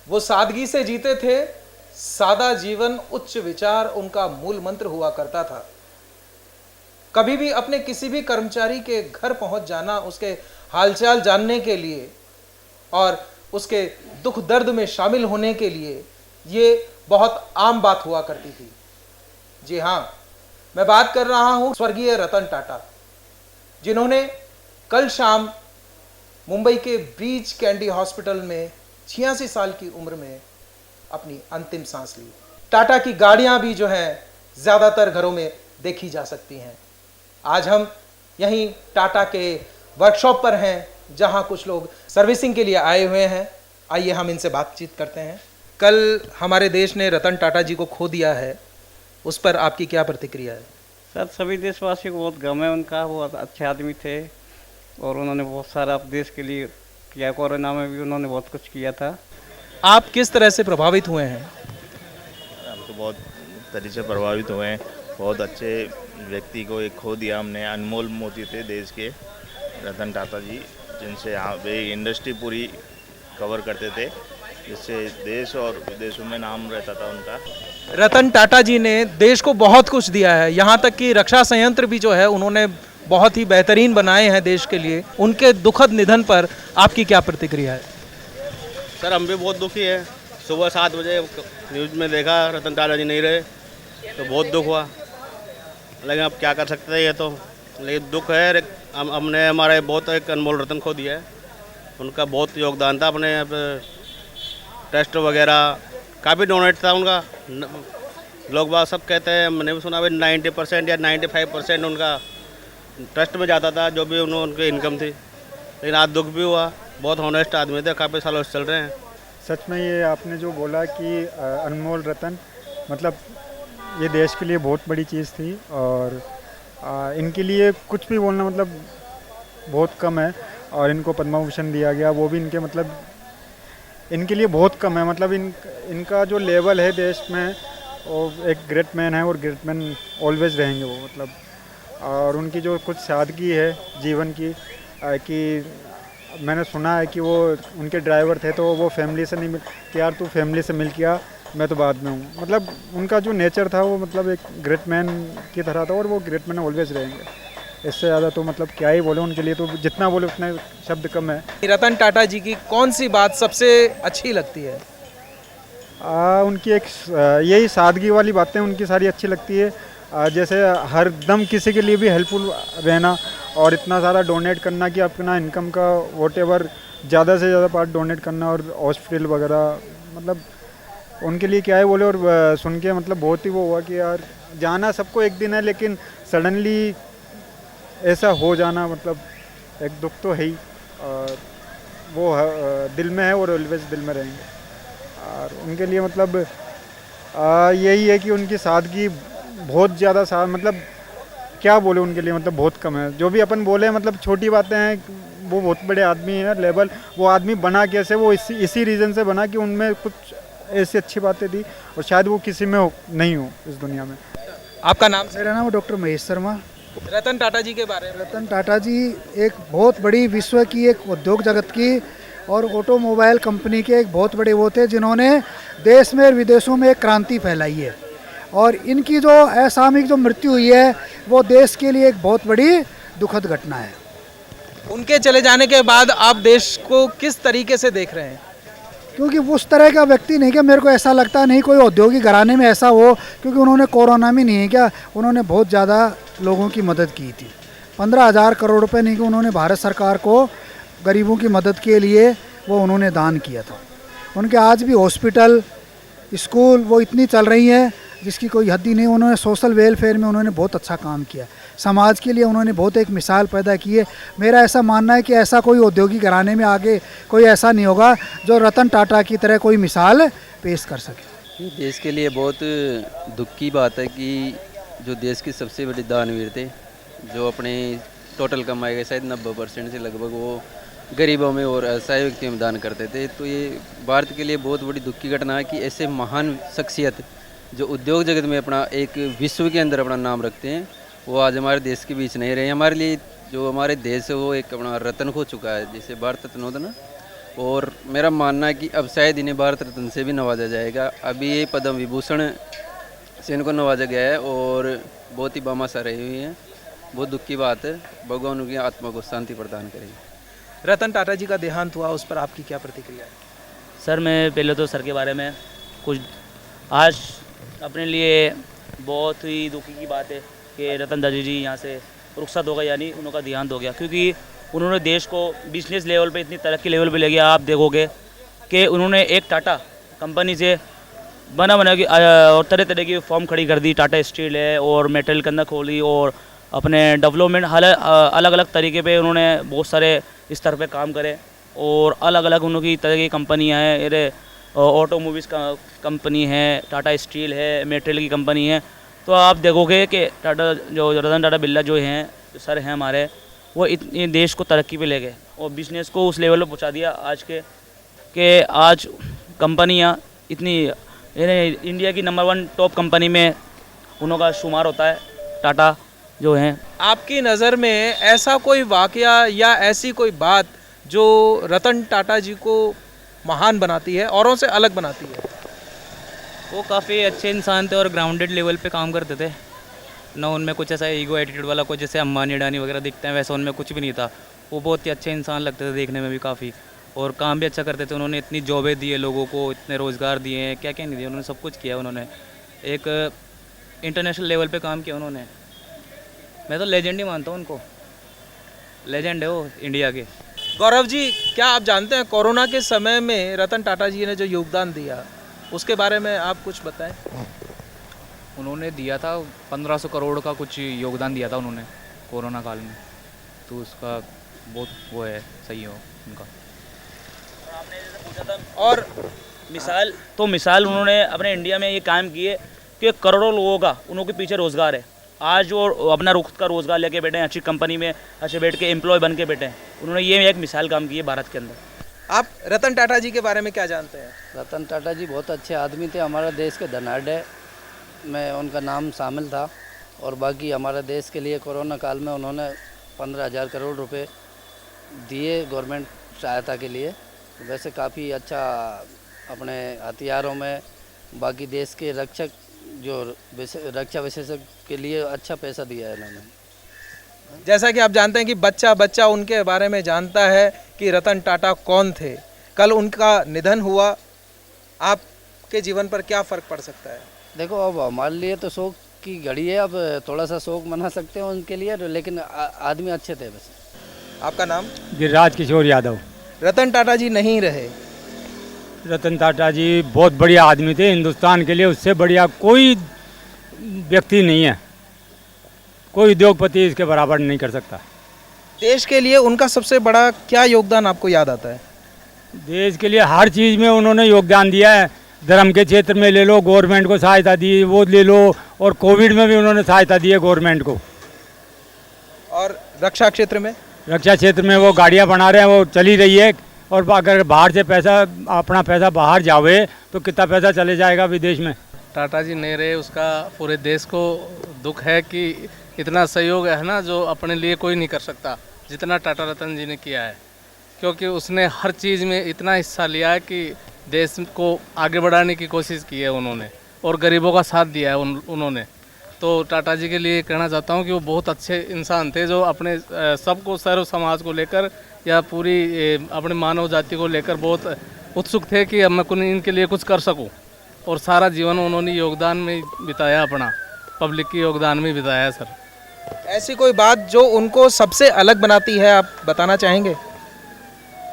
वो सादगी से जीते थे, सादा जीवन उच्च विचार उनका मूल मंत्र हुआ करता था। कभी भी अपने किसी भी कर्मचारी के घर पहुंच जाना, उसके हालचाल जानने के लिए और उसके दुख दर्द में शामिल होने के लिए ये बहुत आम बात हुआ करती थी। जी हां, मैं बात कर रहा हूं स्वर्गीय रतन टाटा, जिन्होंने कल शाम मुंबई के ब्रीच कैंडी हॉस्पिटल में 86 साल की उम्र में अपनी अंतिम सांस ली। टाटा की गाड़ियां भी जो हैं ज्यादातर घरों में देखी जा सकती हैं। आज हम यहीं टाटा के वर्कशॉप पर हैं, जहां कुछ लोग सर्विसिंग के लिए आए हुए हैं। आइए हम इनसे बातचीत करते हैं। कल हमारे देश ने रतन टाटा जी को खो दिया है, उस पर आपकी क्या प्रतिक्रिया है? सर, सभी देशवासियों को बहुत गम है उनका। वो अच्छे आदमी थे और उन्होंने बहुत सारा देश के लिए किया। कोरोना में भी उन्होंने बहुत कुछ किया था। आप किस तरह से प्रभावित हुए हैं? हम तो बहुत तरीके से प्रभावित हुए हैं। बहुत अच्छे व्यक्ति को एक खो दिया हमने। अनमोल मोती थे देश के, रतन टाटा जी, जिनसे यहाँ पे इंडस्ट्री पूरी कवर करते थे, जिससे देश और विदेशों में नाम रहता था उनका। रतन टाटा जी ने देश को बहुत कुछ दिया है, यहाँ तक कि रक्षा संयंत्र भी जो है उन्होंने बहुत ही बेहतरीन बनाए हैं देश के लिए। उनके दुखद निधन पर आपकी क्या प्रतिक्रिया है? सर, हम भी बहुत दुखी है। सुबह 7 बजे न्यूज़ में देखा रतन टाटा जी नहीं रहे तो बहुत दुख हुआ, लेकिन अब क्या कर सकते हैं, ये तो लेकिन दुख है। हमने हमारे बहुत एक अनमोल रतन खो दिया है। उनका बहुत योगदान था। अपने टेस्ट वगैरह काफ़ी डोनेट था उनका। लोग बात सब कहते हैं, मैंने भी सुना भाई 90% या 95% उनका ट्रस्ट में जाता था, जो भी उनकी इनकम थी। लेकिन आज दुख भी हुआ। बहुत ऑनेस्ट आदमी थे, काफ़ी सालों से चल रहे हैं। सच में ये आपने जो बोला कि अनमोल रतन, मतलब ये देश के लिए बहुत बड़ी चीज़ थी और इनके लिए कुछ भी बोलना मतलब बहुत कम है। और इनको पद्म भूषण दिया गया, वो भी इनके मतलब इनके लिए बहुत कम है। मतलब इनका जो लेवल है देश में, वो एक ग्रेट मैन है और ग्रेट मैन ऑलवेज रहेंगे वो। मतलब और उनकी जो कुछ सादगी है जीवन की, कि मैंने सुना है कि वो उनके ड्राइवर थे तो वो फैमिली से नहीं मिल कि यार तू फैमिली से मिल के आ, मैं तो बाद में हूँ। मतलब उनका जो नेचर था वो मतलब एक ग्रेट मैन की तरह था और वो ग्रेट मैन ऑलवेज रहेंगे। इससे ज़्यादा तो मतलब क्या ही बोले उनके लिए, तो जितना बोले उतने शब्द कम है। रतन टाटा जी की कौन सी बात सबसे अच्छी लगती है? उनकी एक यही सादगी वाली बातें उनकी सारी अच्छी लगती है। जैसे हर दम किसी के लिए भी हेल्पफुल रहना और इतना सारा डोनेट करना कि अपना इनकम का वॉटेवर ज़्यादा से ज़्यादा पार्ट डोनेट करना और हॉस्पिटल वगैरह, मतलब उनके लिए क्या है बोले। और सुन के मतलब बहुत ही वो हुआ कि यार जाना सबको एक दिन है, लेकिन सडनली ऐसा हो जाना मतलब एक दुख तो है ही। और वो दिल में है और ऑलवेज दिल में रहेंगे। और उनके लिए मतलब यही है कि उनकी सादगी बहुत ज़्यादा मतलब क्या बोले उनके लिए, मतलब बहुत कम है। जो भी अपन बोले मतलब छोटी बातें हैं। वो बहुत बड़े आदमी हैं लेवल। वो आदमी बना कैसे, वो इसी रीज़न से बना कि उनमें कुछ ऐसी अच्छी बातें थी और शायद वो किसी में नहीं हो इस दुनिया में। आपका नाम? मेरा नाम डॉक्टर महेश शर्मा। रतन टाटा जी के बारे में? रतन टाटा जी एक बहुत बड़ी विश्व की एक उद्योग जगत की और ऑटोमोबाइल कंपनी के एक बहुत बड़े वो थे, जिन्होंने देश में और विदेशों में एक क्रांति फैलाई है। और इनकी जो असामयिक जो मृत्यु हुई है वो देश के लिए एक बहुत बड़ी दुखद घटना है। उनके चले जाने के बाद आप देश को किस तरीके से देख रहे हैं? क्योंकि उस तरह का व्यक्ति नहीं, क्या मेरे को ऐसा लगता नहीं कोई औद्योगिक घराने में ऐसा हो, क्योंकि उन्होंने कोरोना में नहीं है क्या, उन्होंने बहुत ज़्यादा लोगों की मदद की थी। 15,000 करोड़ रुपए नहीं कि उन्होंने भारत सरकार को गरीबों की मदद के लिए वो उन्होंने दान किया था। उनके आज भी हॉस्पिटल, स्कूल वो इतनी चल रही हैं जिसकी कोई हद ही नहीं। उन्होंने सोशल वेलफेयर में उन्होंने बहुत अच्छा काम किया, समाज के लिए उन्होंने बहुत एक मिसाल पैदा की है। मेरा ऐसा मानना है कि ऐसा कोई औद्योगिक घराने में आगे कोई ऐसा नहीं होगा जो रतन टाटा की तरह कोई मिसाल पेश कर सके। देश के लिए बहुत दुख की बात है कि जो देश के सबसे बड़े दानवीर थे, जो अपने टोटल कमाई के शायद 90% से लगभग वो गरीबों में और असहाय व्यक्तियों में दान करते थे। तो ये भारत के लिए बहुत बड़ी दुख की घटना है कि ऐसे महान शख्सियत जो उद्योग जगत में अपना एक विश्व के अंदर अपना नाम रखते हैं, वो आज हमारे देश के बीच नहीं रहे। हमारे लिए जो हमारे देश है वो एक अपना रत्न खो चुका है, जैसे भारत रत्न होता ना, और मेरा मानना है कि अब शायद इन्हें भारत रत्न से भी नवाजा जाएगा। अभी ये पद्म विभूषण से इनको नवाजा गया है और बहुत ही बामाशा रही हुई हैं। बहुत दुख की बात है, भगवान उनकी आत्मा को शांति प्रदान करेगी। रतन टाटा जी का देहांत हुआ, उस पर आपकी क्या प्रतिक्रिया है? सर मैं पहले तो सर के बारे में कुछ आज अपने लिए बहुत ही दुखी की बात है कि रतन टाटा जी यहाँ से रुखसत हो गए, यानी उनका देहांत हो गया, क्योंकि उन्होंने देश को बिजनेस लेवल पे इतनी तरक्की लेवल पे ले गया। आप देखोगे कि उन्होंने एक टाटा कंपनी से बना की और तरह तरह की फॉर्म खड़ी कर दी। टाटा स्टील है और मेटल के अंदर खोली और अपने डेवलपमेंट अलग अलग तरीके पे उन्होंने बहुत सारे स्तर पे काम करे और अलग अलग उनकी तरह की कंपनियाँ हैं। ऑटोमोबाइल्स का कंपनी है, टाटा स्टील है, मेटल की कंपनी है। तो आप देखोगे कि टाटा जो रतन टाटा बिरला जो हैं, जो सर हैं हमारे, वो इतने देश को तरक्की पे ले गए और बिजनेस को उस लेवल पे पहुंचा दिया आज के आज कंपनियां इतनी इंडिया की नंबर 1 टॉप कंपनी में उनका शुमार होता है टाटा जो हैं। आपकी नज़र में ऐसा कोई वाकया या ऐसी कोई बात जो रतन टाटा जी को महान बनाती है, औरों से अलग बनाती है? वो काफ़ी अच्छे इंसान थे और ग्राउंडेड लेवल पे काम करते थे ना। उनमें कुछ ऐसा ईगो एटीट्यूड वाला कुछ जैसे अंबानी अडानी वगैरह दिखते हैं, वैसा उनमें कुछ भी नहीं था। वो बहुत ही अच्छे इंसान लगते थे देखने में भी काफ़ी, और काम भी अच्छा करते थे। उन्होंने इतनी जॉबें दी है लोगों को, इतने रोज़गार दिए हैं, क्या क्या नहीं दिए, उन्होंने सब कुछ किया। उन्होंने एक इंटरनेशनल लेवल पे काम किया उन्होंने। मैं तो लेजेंड ही मानता हूँ उनको, लेजेंड है वो इंडिया के। गौरव जी, क्या आप जानते हैं कोरोना के समय में रतन टाटा जी ने जो योगदान दिया, उसके बारे में आप कुछ बताएं? उन्होंने दिया था 1500 करोड़ का कुछ योगदान दिया था उन्होंने कोरोना काल में, तो उसका बहुत वो है, सही हो उनका। और मिसाल उन्होंने अपने इंडिया में ये कायम किए कि करोड़ों लोगों का उनके पीछे रोज़गार है। आज वो अपना रुख का रोज़गार लेके बैठे हैं, अच्छी कंपनी में अच्छे बैठ के एम्प्लॉय बन के बैठे हैं। उन्होंने ये एक मिसाल काम की है भारत के अंदर। आप रतन टाटा जी के बारे में क्या जानते हैं? रतन टाटा जी बहुत अच्छे आदमी थे, हमारा देश के धनाढ़ में उनका नाम शामिल था। और बाकी हमारे देश के लिए कोरोना काल में उन्होंने 15,000 करोड़ रुपए दिए गवर्नमेंट सहायता के लिए। वैसे काफ़ी अच्छा अपने हथियारों में, बाकी देश के रक्षक जो रक्षा विशेषज्ञ के लिए अच्छा पैसा दिया है इन्होंने। जैसा कि आप जानते हैं कि बच्चा बच्चा उनके बारे में जानता है कि रतन टाटा कौन थे। कल उनका निधन हुआ, आपके जीवन पर क्या फ़र्क पड़ सकता है? देखो, अब हमारे लिए तो शोक की घड़ी है, अब थोड़ा सा शोक मना सकते हैं उनके लिए, लेकिन आदमी अच्छे थे। बस आपका नाम? गिरिराज किशोर यादव। रतन टाटा जी नहीं रहे। रतन टाटा जी बहुत बढ़िया आदमी थे, हिंदुस्तान के लिए उससे बढ़िया कोई व्यक्ति नहीं है, कोई उद्योगपति इसके बराबर नहीं कर सकता। देश के लिए उनका सबसे बड़ा क्या योगदान आपको याद आता है? देश के लिए हर चीज़ में उन्होंने योगदान दिया है। धर्म के क्षेत्र में ले लो, गवर्नमेंट को सहायता दी, वो ले लो, और कोविड में भी उन्होंने सहायता दी है गवर्नमेंट को। और रक्षा क्षेत्र में? रक्षा क्षेत्र में वो गाड़ियाँ बना रहे हैं, वो चली रही है। और अगर बाहर से पैसा, अपना पैसा बाहर जावे तो कितना पैसा चले जाएगा विदेश में। टाटा जी नहीं रहे, उसका पूरे देश को दुख है कि इतना सहयोग है ना जो अपने लिए कोई नहीं कर सकता जितना टाटा रतन जी ने किया है। क्योंकि उसने हर चीज़ में इतना हिस्सा लिया है कि देश को आगे बढ़ाने की कोशिश की है उन्होंने, और गरीबों का साथ दिया है उन्होंने। तो टाटा जी के लिए कहना चाहता हूँ कि वो बहुत अच्छे इंसान थे, जो अपने सबको, सर्व समाज को लेकर या पूरी अपने मानव जाति को लेकर बहुत उत्सुक थे कि अब मैं इनके लिए कुछ कर सकूं। और सारा जीवन उन्होंने योगदान में बिताया, अपना पब्लिक की योगदान में बिताया। सर, ऐसी कोई बात जो उनको सबसे अलग बनाती है, आप बताना चाहेंगे?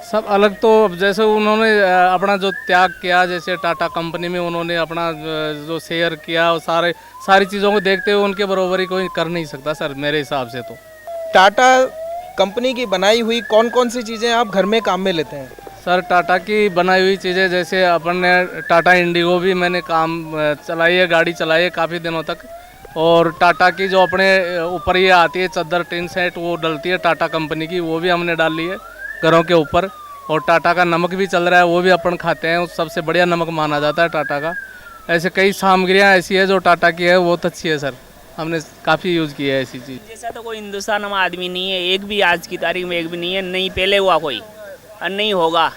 सब अलग तो जैसे उन्होंने अपना जो त्याग किया, जैसे टाटा कंपनी में उन्होंने अपना जो शेयर किया, और सारी चीज़ों को देखते हुए उनके बराबरी कोई कर नहीं सकता सर, मेरे हिसाब से। तो टाटा कंपनी की बनाई हुई कौन कौन सी चीज़ें आप घर में काम में लेते हैं? सर, टाटा की बनाई हुई चीज़ें जैसे अपन ने टाटा इंडिगो भी मैंने काम चलाई है, गाड़ी चलाई है काफ़ी दिनों तक। और टाटा की जो अपने ऊपर ये आती है चादर, टिन सेट, वो डलती है टाटा कंपनी की, वो भी हमने डाल ली है घरों के ऊपर। और टाटा का नमक भी चल रहा है, वो भी अपन खाते हैं, सबसे बढ़िया नमक माना जाता है टाटा का। ऐसे कई सामग्रियाँ ऐसी है जो टाटा की है, बहुत अच्छी है सर, हमने काफ़ी यूज़ की है ऐसी चीज़। जैसा तो कोई हिंदुस्तान में आदमी नहीं है, एक भी आज की तारीख में एक भी नहीं है, नहीं पहले हुआ कोई और नहीं होगा,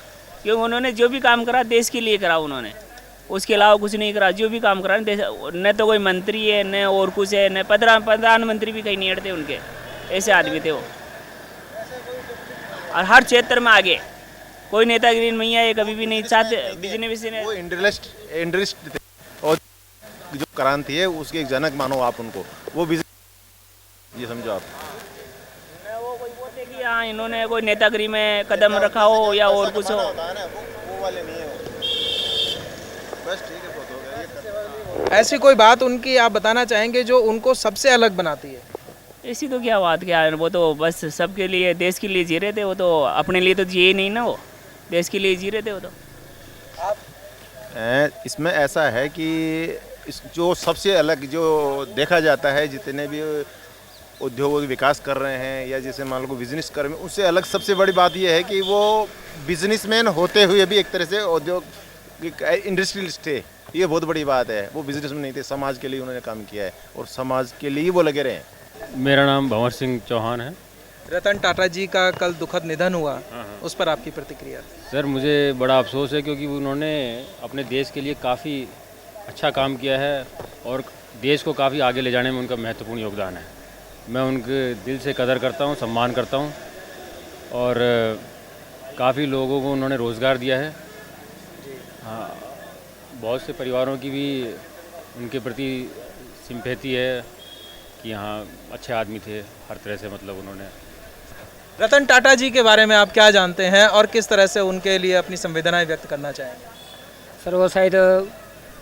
क्योंकि उन्होंने जो भी काम करा देश के लिए करा उन्होंने, उसके अलावा कुछ नहीं करा। जो भी काम करा न तो कोई मंत्री है न और कुछ है, न प्रधानमंत्री भी कहीं नहीं हटते उनके, ऐसे आदमी थे वो। और हर क्षेत्र में आगे, कोई नेतागिरी नहीं है कभी भी नहीं चाहते। बिजनेस वो इंडस्ट्रिस्ट थे और जो क्रांति है उसके एक जनक मानो आप उनको, वो बिजनेस ये समझो आप। वो कोई बोलते कि हाँ इन्होंने कोई नेतागिरी में कदम रखा हो या और कुछ हो, वो वाले नहीं है वो। बस ठीक है, बहुत हो गया। ऐसी कोई बात उनकी आप बताना चाहेंगे जो उनको सबसे अलग बनाती है? ऐसी तो क्या बात, क्या है, वो तो बस सबके लिए देश के लिए जी रहे थे। वो तो अपने लिए तो जिए नहीं ना, वो देश के लिए जी रहे थे वो तो। इसमें ऐसा है कि जो सबसे अलग जो देखा जाता है, जितने भी उद्योग विकास कर रहे हैं या जैसे मान लो बिजनेस कर रहे हैं, उससे अलग सबसे बड़ी बात यह है कि वो बिजनेसमैन होते हुए भी एक तरह से औद्योगिक इंडस्ट्रियलिस्ट थे। ये बहुत बड़ी बात है। वो बिजनेसमैन नहीं थे, समाज के लिए उन्होंने काम किया है और समाज के लिए वो लगे रहे हैं। मेरा नाम भंवर सिंह चौहान है। रतन टाटा जी का कल दुखद निधन हुआ, उस पर आपकी प्रतिक्रिया? सर मुझे बड़ा अफसोस है क्योंकि उन्होंने अपने देश के लिए काफ़ी अच्छा काम किया है और देश को काफ़ी आगे ले जाने में उनका महत्वपूर्ण योगदान है। मैं उनके दिल से कदर करता हूँ, सम्मान करता हूँ और काफ़ी लोगों को उन्होंने रोज़गार दिया है। हाँ, बहुत से परिवारों की भी उनके प्रति सिंपैथी है कि हाँ अच्छे आदमी थे हर तरह से, मतलब उन्होंने। रतन टाटा जी के बारे में आप क्या जानते हैं और किस तरह से उनके लिए अपनी संवेदनाएं व्यक्त करना चाहेंगे? सर वो शायद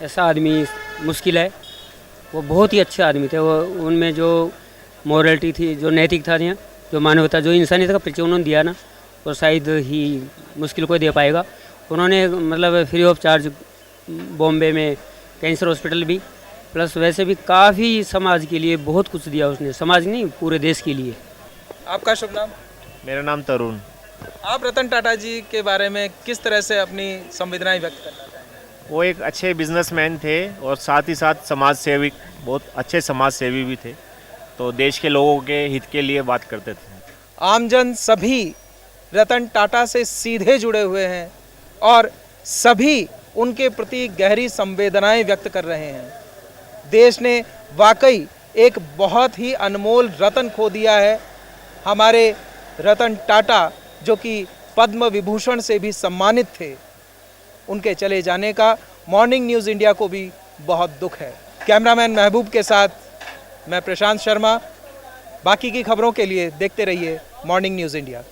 ऐसा आदमी मुश्किल है, वो बहुत ही अच्छे आदमी थे। वो उनमें जो मॉरलिटी थी, जो नैतिक था, जो मानवता, जो इंसानियत का परिचय उन्होंने दिया ना, वो शायद ही मुश्किल कोई दे पाएगा। उन्होंने मतलब फ्री ऑफ चार्ज बॉम्बे में कैंसर हॉस्पिटल भी, प्लस वैसे भी काफ़ी समाज के लिए बहुत कुछ दिया उसने, समाज नहीं पूरे देश के लिए। आपका शुभ नाम? मेरा नाम तरुण। आप रतन टाटा जी के बारे में किस तरह से अपनी संवेदनाएं व्यक्त करना चाहेंगे? वो एक अच्छे बिजनेसमैन थे और साथ ही साथ समाज सेवी, बहुत अच्छे समाज सेवी भी थे, तो देश के लोगों के हित के लिए बात करते थे। आमजन सभी रतन टाटा से सीधे जुड़े हुए हैं और सभी उनके प्रति गहरी संवेदनाएं व्यक्त कर रहे हैं। देश ने वाकई एक बहुत ही अनमोल रतन खो दिया है। हमारे रतन टाटा जो कि पद्म विभूषण से भी सम्मानित थे, उनके चले जाने का मॉर्निंग न्यूज़ इंडिया को भी बहुत दुख है। कैमरामैन महबूब के साथ मैं प्रशांत शर्मा। बाकी की खबरों के लिए देखते रहिए मॉर्निंग न्यूज़ इंडिया।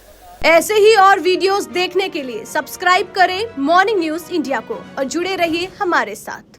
ऐसे ही और वीडियोस देखने के लिए सब्सक्राइब करें मॉर्निंग न्यूज़ इंडिया को और जुड़े रहिए हमारे साथ।